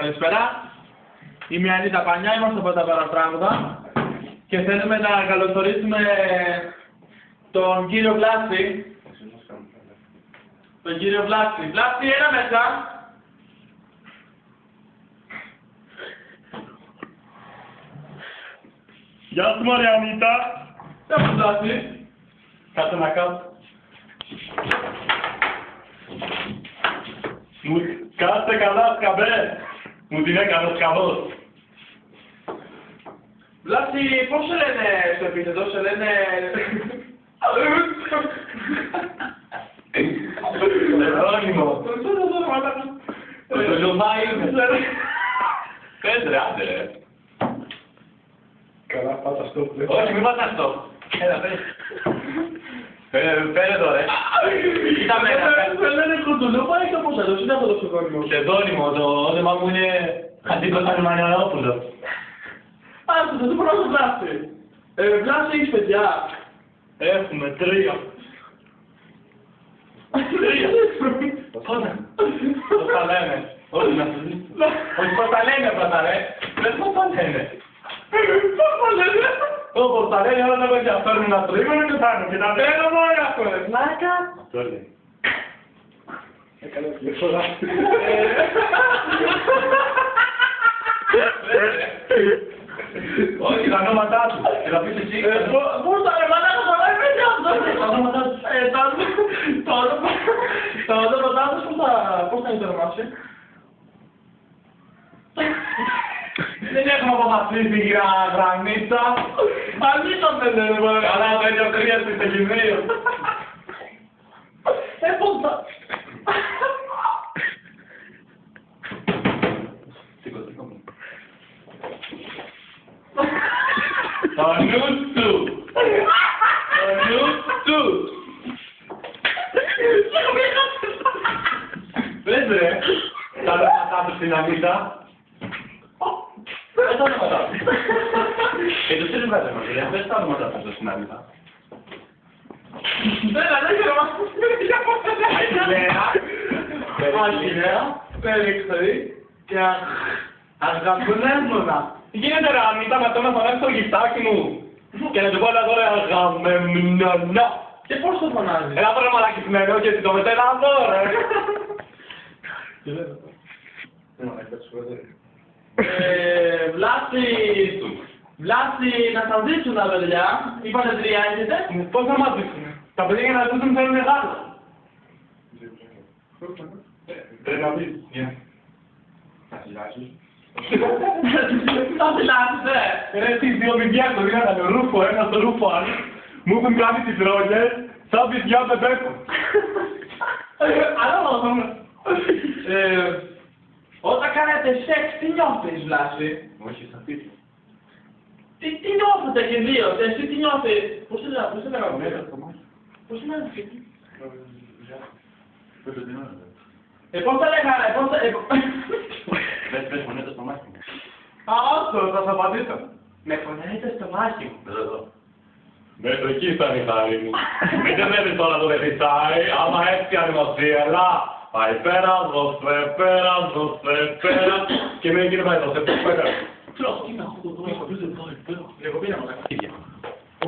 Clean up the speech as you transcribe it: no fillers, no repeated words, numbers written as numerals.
Καλησπέρα. Είμαι η Ανίτα Πανιά, είμαστε από τα Παραπράγματα και θέλουμε να καλωσορίσουμε τον κύριο Βλάση. Τον κύριο Βλάση. Βλάση, έλα μέσα. Γεια σου μωρέ Ανίτα. Γεια σου Βλάση. Κάτσε να κάτω. Κάτσε καλά σκαμπέ. Μου την έκανες καλός. Βλάση, πώς σε λένε στο επίθετο, σε λένε... Ερώνυμο. Το λιωμά είναι. Πες ρε άντε ρε. Καλά, πάτα στο πλέον. Όχι, μην πάτα στο. Έλα, πες. Πέρε εδώ ρε. Κοίτα μέσα. Με λένε κοντουλό, πάει κάπως εδώ, είναι αυτό το ψευδόνυμο. Ψευδόνυμο, το όνομα μου είναι Αντίκος Μανιανόπουλος. Άκουσα, δεν μπορώ να το Βλάση. Βλάση, έχεις παιδιά. Έχουμε 3. 3. Πότε. Πώς τα λένε. Όχι να σου δεις. Όχι πώς τα λένε πρώτα ρε. Λες πώς τα λένε. Πώς τα λένε. Όπως τα λένε όλα τα παιδιά φέρνουν ένα τρίγωνο και θα και τα Θέλω μόνο αυτό ρε. Πλάκα. Αυτό λέει. Έκανε διαφορά. Όχι, τα ονόματά του. Και θα πεις εσύ. Πώς τα ρε μαλάκα, θα λέει παιδιά αυτό. Τα ονόματά του. Τα ονόματά τους πώς θα είναι το όνομά σου. Δεν έχουμε αποφασίσει για γραμμίτσα. Αλήθεια δεν είναι μαλάκα. Καλά, το ίδιο κρύασε στο γυμνείο. Πώς θα... Το νου του. Το νου του. Πες ρε. Τα ονόματά του στην Ανίτα. Πες τα ονόματά του. Και τους δεν βγάζε μαζί, πες τα ονόματά του στην Ανίτα. Δεν ξέρω μας πώς είναι για πώς δεν Αγγελέα. Πέριξερη και αγαπημένα. Γίνεται ρε Ανίτα να το να φωνάξει το γυφτάκι μου και να του πω εδώ ρε αγαμεμνονό. Και πώς το φωνάζει. Ένα τώρα μαλακισμένο και το μετέρα εδώ ρε. Βλάση, να σας δείξουν τα παιδιά. Είπατε 3 έχετε. Πώς θα μας δείξουν. Τα παιδιά για να δείξουν θέλουν μεγάλο. Πρέπει να πεις. Θα χιλιάσεις. Θα φυλάσεις, Ρε τι 2 παιδιά το δίνανε ρούφο ένα στο ρούφο άλλο. Μου έχουν κάνει τις ρόγες σαν παιδιά με μπέκο. Αλλά όταν κάνετε σεξ, τι νιώθεις, Βλάση. Όχι, στα σπίτια. Τι νιώθετε και δύο, εσύ τι νιώθεις. Πώς είναι Πώς είναι αυτό. Πώς τα λέγανε, πώς τα... Πες φωνέτε στο μάχη μου. Άστο, θα σας απαντήσω. Με φωνέτε στο μάχη μου. Μέχρι εκεί ήταν η χάρη μου. Μην τελεύεις τώρα το δεξάρι, άμα έτσι ανεμοσίελα. Πάει πέρα, δώστε πέρα, δώστε πέρα. Και με εκεί δεν πάει δώστε πέρα. Τρως, τι να έχω το δρόμο, δεν πάει πέρα. Εγώ πήρα μας.